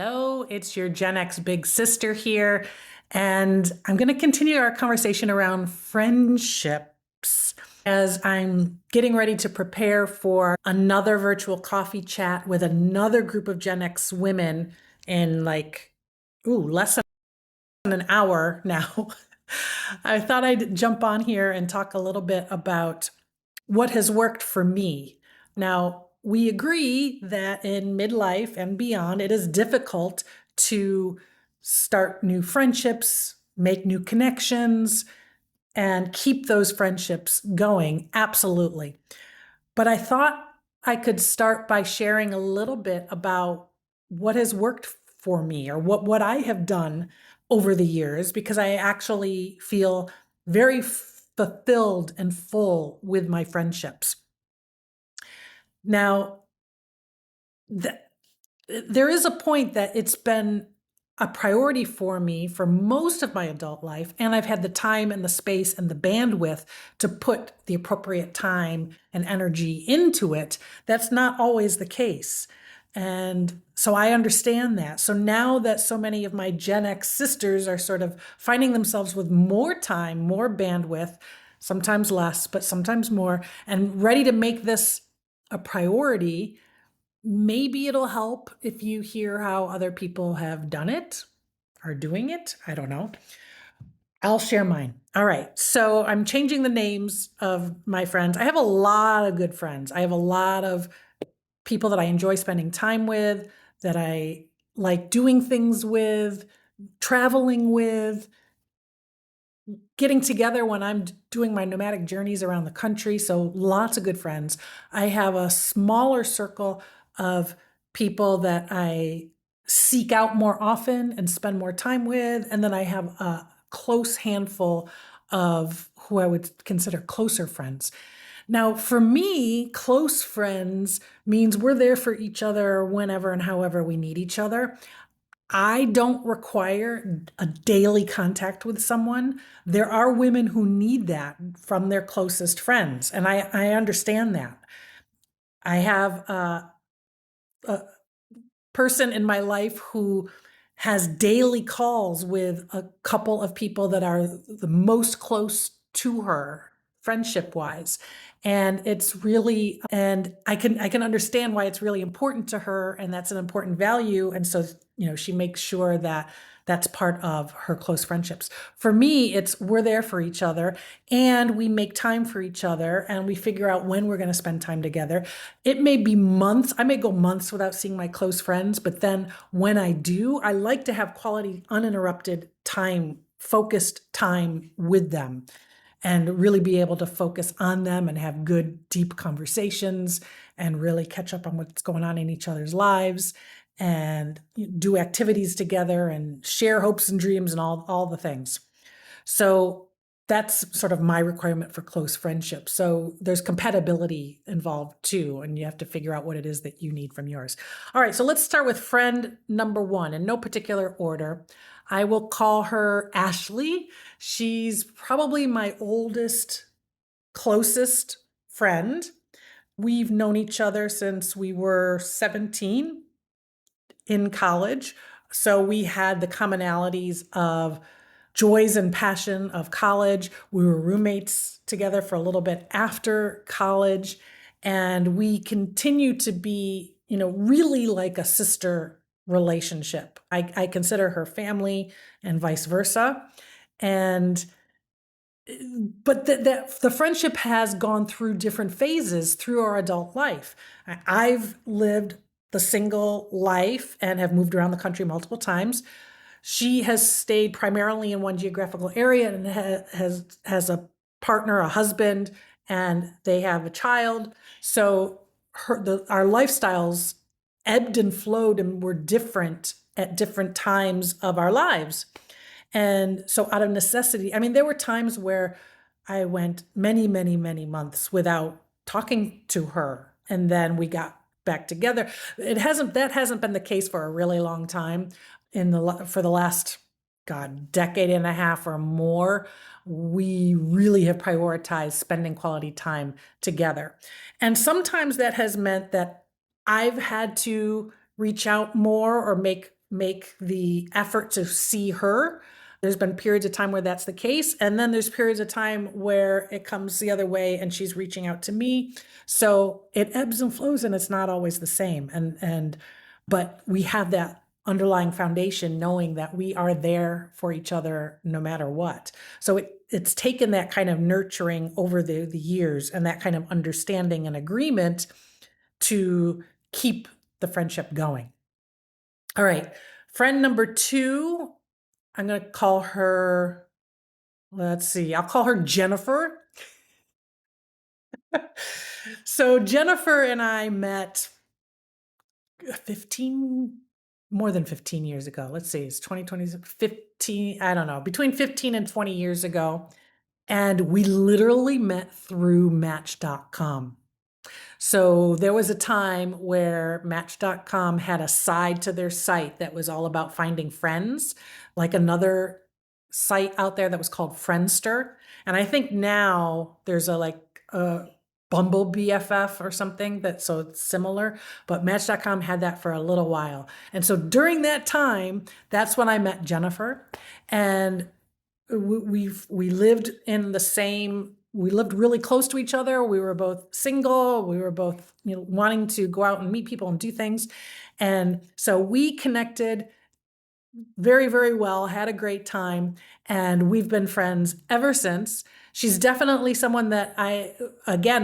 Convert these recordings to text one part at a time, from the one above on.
Hello, it's your Gen X big sister here, and I'm going to continue our conversation around friendships as I'm getting ready to prepare for another virtual coffee chat with another group of Gen X women in less than an hour now. I thought I'd jump on here and talk a little bit about what has worked for me. Now, we agree that in midlife and beyond, it is difficult to start new friendships, make new connections, and keep those friendships going. Absolutely. But I thought I could start by sharing a little bit about what has worked for me or what I have done over the years, because I actually feel very fulfilled and full with my friendships. Now, there is a point that it's been a priority for me for most of my adult life, and I've had the time and the space and the bandwidth to put the appropriate time and energy into it. That's not always the case. And so I understand that. So now that so many of my Gen X sisters are sort of finding themselves with more time, more bandwidth, sometimes less, but sometimes more, and ready to make this a priority, maybe it'll help if you hear how other people have done it, are doing it. I don't know. I'll share mine. All right. So I'm changing the names of my friends. I have a lot of good friends. I have a lot of people that I enjoy spending time with, that I like doing things with, traveling with, getting together when I'm doing my nomadic journeys around the country. So lots of good friends. I have a smaller circle of people that I seek out more often and spend more time with. And then I have a close handful of who I would consider closer friends. Now, for me, close friends means we're there for each other whenever and however we need each other. I don't require a daily contact with someone. There are women who need that from their closest friends, and I understand that. I have a person in my life who has daily calls with a couple of people that are the most close to her friendship wise. And it's really, and I can understand why it's really important to her, and that's an important value. And so, she makes sure that that's part of her close friendships. For me, it's we're there for each other, and we make time for each other, and we figure out when we're going to spend time together. It may be months. I may go months without seeing my close friends, but then when I do, I like to have quality, uninterrupted time, focused time with them, and really be able to focus on them and have good, deep conversations and really catch up on what's going on in each other's lives and do activities together and share hopes and dreams and all the things. So that's sort of my requirement for close friendship. So there's compatibility involved too, and you have to figure out what it is that you need from yours. All right, so let's start with friend number one in no particular order. I will call her Ashley. She's probably my oldest, closest friend. We've known each other since we were 17 in college. So we had the commonalities of joys and passion of college. We were roommates together for a little bit after college, and we continue to be, really like a sister relationship. I consider her family and vice versa. And but the friendship has gone through different phases through our adult life. I've lived the single life and have moved around the country multiple times. She has stayed primarily in one geographical area and has a partner, a husband, and they have a child. So our lifestyles ebbed and flowed and were different at different times of our lives. And so out of necessity, I mean, there were times where I went many, many, many months without talking to her. And then we got back together. That hasn't been the case for a really long time. For the last, God, decade and a half or more, we really have prioritized spending quality time together. And sometimes that has meant that I've had to reach out more or make make the effort to see her. There's been periods of time where that's the case. And then there's periods of time where it comes the other way and she's reaching out to me. So it ebbs and flows and it's not always the same. But we have that underlying foundation knowing that we are there for each other no matter what. So it's taken that kind of nurturing over the years and that kind of understanding and agreement to keep the friendship going. All right. Friend number 2, I'm going to call her, let's see, I'll call her Jennifer. So Jennifer and I met 15, more than 15 years ago. Let's see, it's 2020, 15, I don't know, between 15 and 20 years ago. And we literally met through Match.com. So there was a time where Match.com had a side to their site that was all about finding friends, like another site out there that was called Friendster. And I think now there's a Bumble BFF or something so it's similar, but Match.com had that for a little while. And so during that time, that's when I met Jennifer. And we lived in the same, we lived really close to each other. We were both single. We were both, wanting to go out and meet people and do things. And so we connected very, very well, had a great time, and we've been friends ever since. She's definitely someone that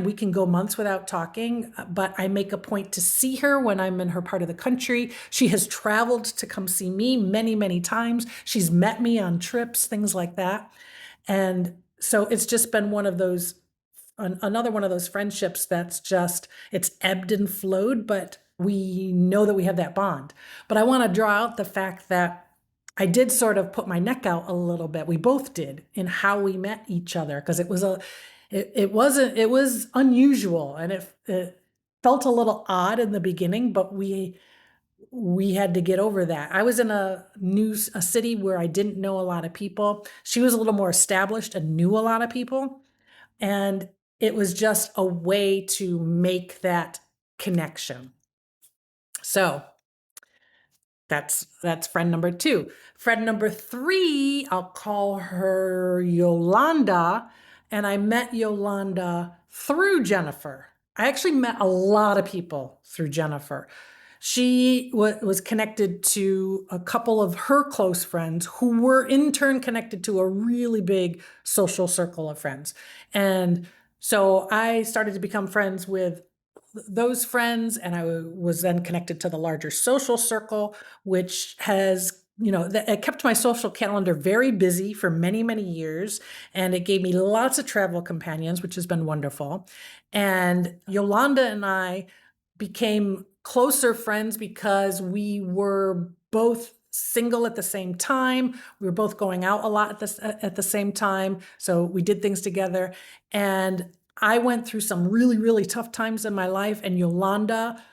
we can go months without talking, but I make a point to see her when I'm in her part of the country. She has traveled to come see me many, many times. She's met me on trips, things like that. And so it's just been another one of those friendships it's ebbed and flowed, but we know that we have that bond. But I want to draw out the fact that I did sort of put my neck out a little bit. We both did in how we met each other, because it was unusual, and it felt a little odd in the beginning, but we had to get over that. I was in a city where I didn't know a lot of people. She was a little more established and knew a lot of people. And it was just a way to make that connection. So that's friend number 2. Friend number 3, I'll call her Yolanda. And I met Yolanda through Jennifer. I actually met a lot of people through Jennifer. She was connected to a couple of her close friends who were in turn connected to a really big social circle of friends. And so I started to become friends with those friends, and I was then connected to the larger social circle, which has, it kept my social calendar very busy for many, many years. And it gave me lots of travel companions, which has been wonderful. And Yolanda and I became closer friends because we were both single at the same time. We were both going out a lot at the same time. So we did things together. And I went through some really, really tough times in my life. And Yolanda,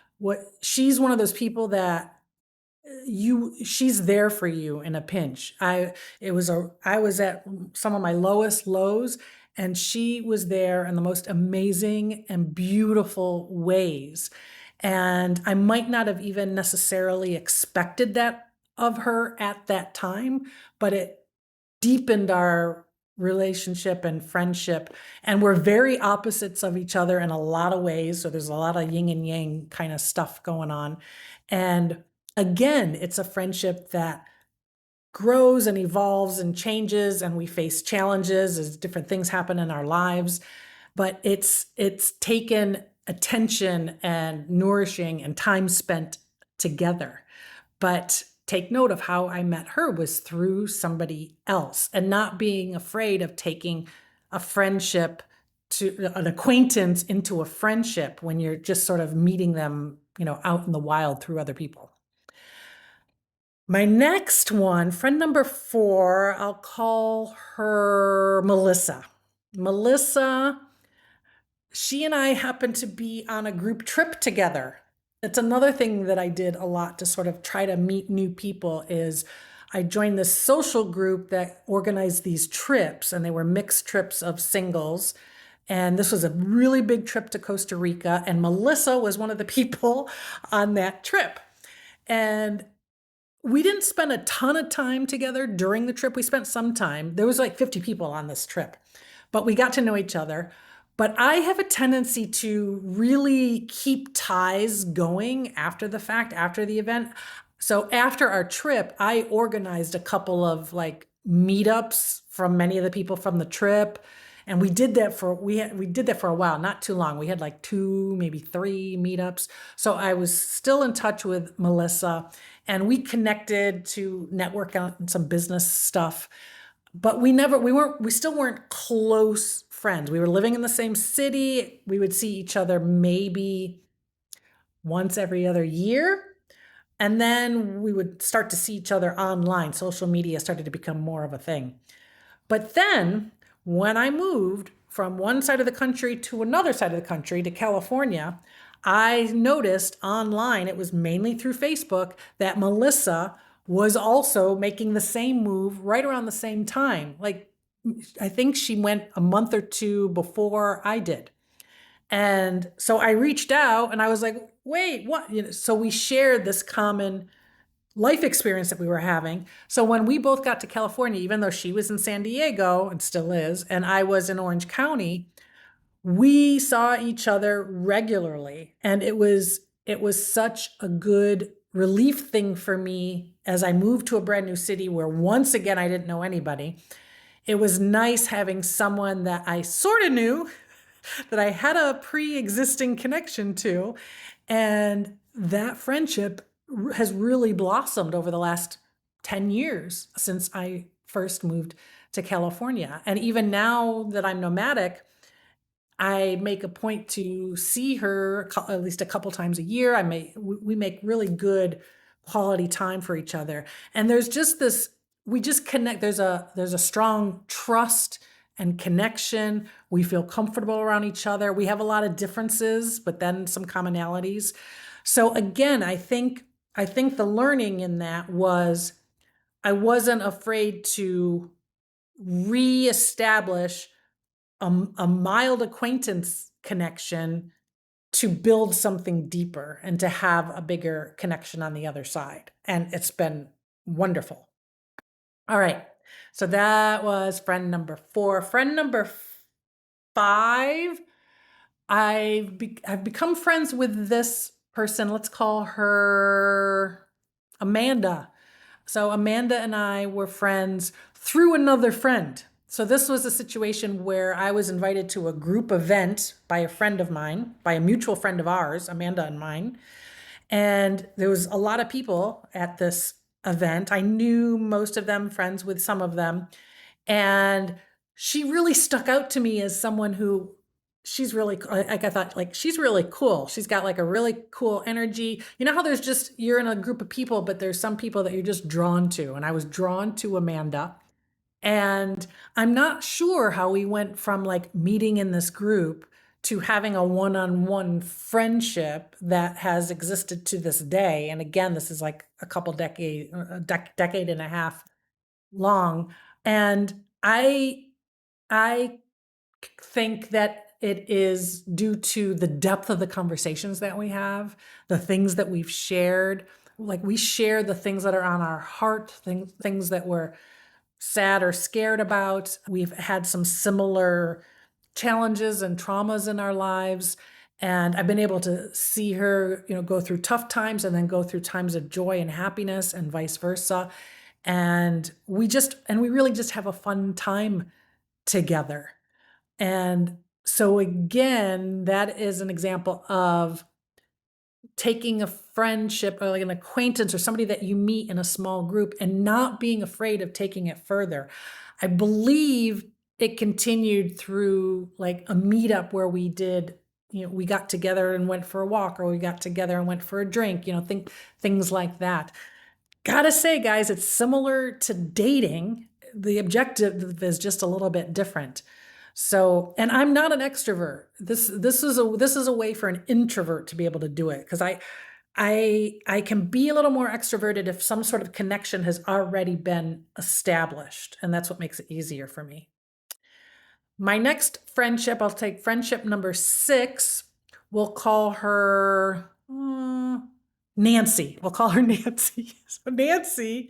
she's one of those people that she's there for you in a pinch. I was at some of my lowest lows, and she was there in the most amazing and beautiful ways. And I might not have even necessarily expected that of her at that time, but it deepened our relationship and friendship. And we're very opposites of each other in a lot of ways. So there's a lot of yin and yang kind of stuff going on. And again, it's a friendship that grows and evolves and changes, and we face challenges as different things happen in our lives. But it's taken attention and nourishing and time spent together. But take note of how I met her was through somebody else, and not being afraid of taking a friendship to an acquaintance into a friendship when you're just sort of meeting them, out in the wild through other people. My next one, friend number 4, I'll call her Melissa. Melissa, she and I happened to be on a group trip together. It's another thing that I did a lot to sort of try to meet new people is I joined this social group that organized these trips, and they were mixed trips of singles. And this was a really big trip to Costa Rica, and Melissa was one of the people on that trip. And We didn't spend a ton of time together during the trip. We spent some time. There was like 50 people on this trip, but we got to know each other. But I have a tendency to really keep ties going after the fact, after the event. So after our trip, I organized a couple of like meetups from many of the people from the trip. And we did that for a while, not too long. We had like two, maybe three meetups. So I was still in touch with Melissa, and we connected to network on some business stuff. But we still weren't close friends. We were living in the same city. We would see each other maybe once every other year. And then we would start to see each other online. Social media started to become more of a thing. But then when I moved from one side of the country to another side of the country, to California, I noticed online, it was mainly through Facebook, that Melissa was also making the same move right around the same time. Like, I think she went a month or two before I did. And so I reached out and I was like, wait, what? So we shared this common life experience that we were having. So when we both got to California, even though she was in San Diego and still is, and I was in Orange County, we saw each other regularly. And it was such a good relief thing for me as I moved to a brand new city where once again I didn't know anybody. It was nice having someone that I sort of knew, that I had a pre-existing connection to, and that friendship has really blossomed over the last 10 years since I first moved to California. And even now that I'm nomadic, I make a point to see her at least a couple times a year. We make really good quality time for each other. And there's just this, we just connect. There's a strong trust and connection. We feel comfortable around each other. We have a lot of differences, but then some commonalities. So again, I think the learning in that was I wasn't afraid to reestablish a mild acquaintance connection to build something deeper and to have a bigger connection on the other side. And it's been wonderful. All right. So that was friend number 4. Friend number 5, I've become friends with this person. Let's call her Amanda. So Amanda and I were friends through another friend. So this was a situation where I was invited to a group event by a friend of mine, by a mutual friend of ours, Amanda and mine. And there was a lot of people at this event. I knew most of them, friends with some of them. And she really stuck out to me as someone who she's really like, I thought like she's really cool. She's got like a really cool energy. You know how there's just you're in a group of people, but there's some people that you're just drawn to. And I was drawn to Amanda. And I'm not sure how we went from like meeting in this group to having a one-on-one friendship that has existed to this day. And again, this is like decade and a half long. And I think that it is due to the depth of the conversations that we have, the things that we've shared. Like we share the things that are on our heart, things that we're sad or scared about. We've had some similar challenges and traumas in our lives. And I've been able to see her, go through tough times and then go through times of joy and happiness and vice versa. And we really just have a fun time together. And so again, that is an example of taking a friendship or like an acquaintance or somebody that you meet in a small group and not being afraid of taking it further. I believe it continued through like a meetup where we got together and went for a walk, or we got together and went for a drink, things like that. Gotta say, guys, it's similar to dating. The objective is just a little bit different. So, and I'm not an extrovert. This is a way for an introvert to be able to do it, because I can be a little more extroverted if some sort of connection has already been established, and that's what makes it easier for me. My next friendship, I'll take friendship number 6. We'll call her Nancy. We'll call her Nancy. So Nancy,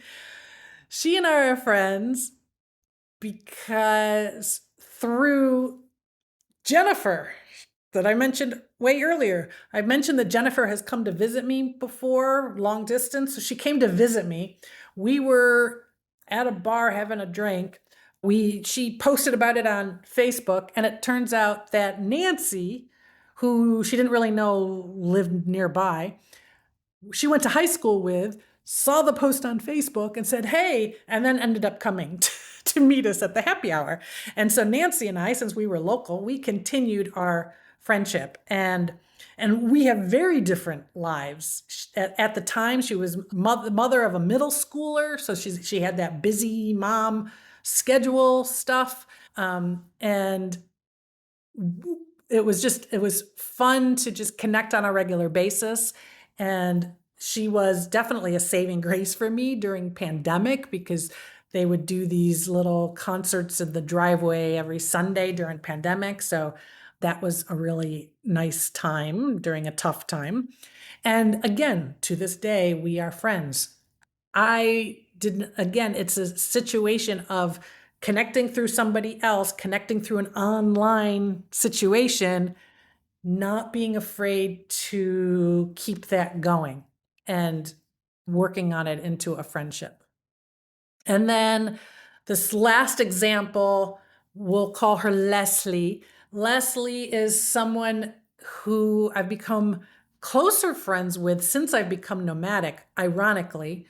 she and I are friends because through Jennifer that I mentioned way earlier. I mentioned that Jennifer has come to visit me before, long distance. So she came to visit me. We were at a bar having a drink. She posted about it on Facebook, and it turns out that Nancy, who she didn't really know lived nearby, she went to high school with, saw the post on Facebook and said, hey, and then ended up coming to meet us at the happy hour. And so Nancy and I, since we were local, we continued our friendship, and we have very different lives. At the time, she was mother of a middle schooler, so she had that busy mom schedule stuff, and it was fun to just connect on a regular basis. And she was definitely a saving grace for me during pandemic, because they would do these little concerts in the driveway every Sunday during pandemic. So that was a really nice time during a tough time. And again, to this day, we are friends. I didn't, again, it's a situation of connecting through somebody else, connecting through an online situation, not being afraid to keep that going and working on it into a friendship. And then this last example, we'll call her Leslie. Leslie is someone who I've become closer friends with since I've become nomadic, ironically,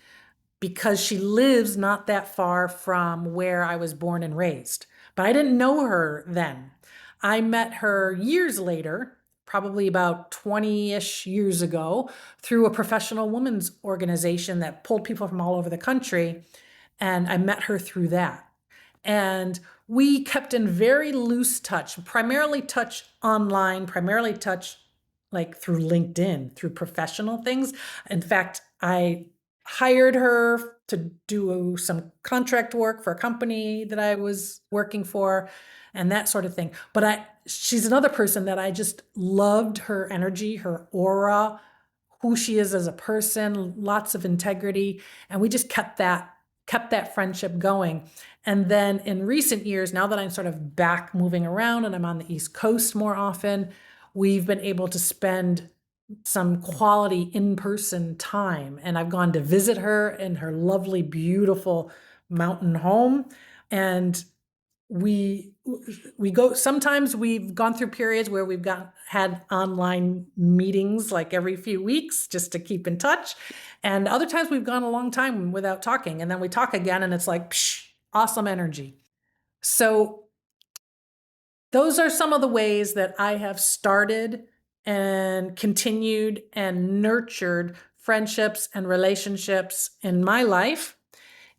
because she lives not that far from where I was born and raised. But I didn't know her then. I met her years later, probably about 20-ish years ago, through a professional women's organization that pulled people from all over the country. And I met her through that. And we kept in very loose touch, primarily touch online, primarily touch like through LinkedIn, through professional things. In fact, I hired her to do some contract work for a company that I was working for and that sort of thing. But she's another person that I just loved her energy, her aura, who she is as a person, lots of integrity. And we just kept that friendship going. And then in recent years, now that I'm sort of back moving around and I'm on the East Coast more often, we've been able to spend some quality in-person time. And I've gone to visit her in her lovely, beautiful mountain home. And we go, sometimes we've gone through periods where we've had online meetings like every few weeks just to keep in touch. And other times we've gone a long time without talking. And then we talk again and it's like, psh, awesome energy. So those are some of the ways that I have started and continued and nurtured friendships and relationships in my life.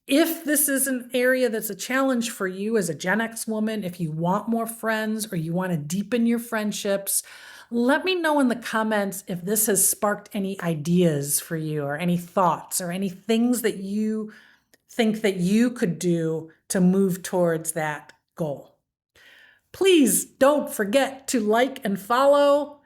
If this is an area that's a challenge for you as a Gen X woman, if you want more friends or you want to deepen your friendships, let me know in the comments if this has sparked any ideas for you or any thoughts or any things that you think that you could do to move towards that goal. Please don't forget to like and follow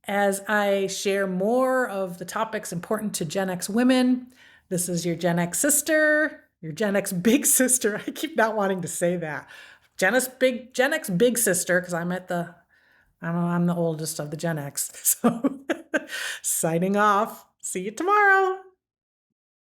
as I share more of the topics important to Gen X women. This is your Gen X sister, your Gen X big sister. I keep not wanting to say that. Gen X big sister, because I'm the oldest of the Gen X. So signing off. See you tomorrow.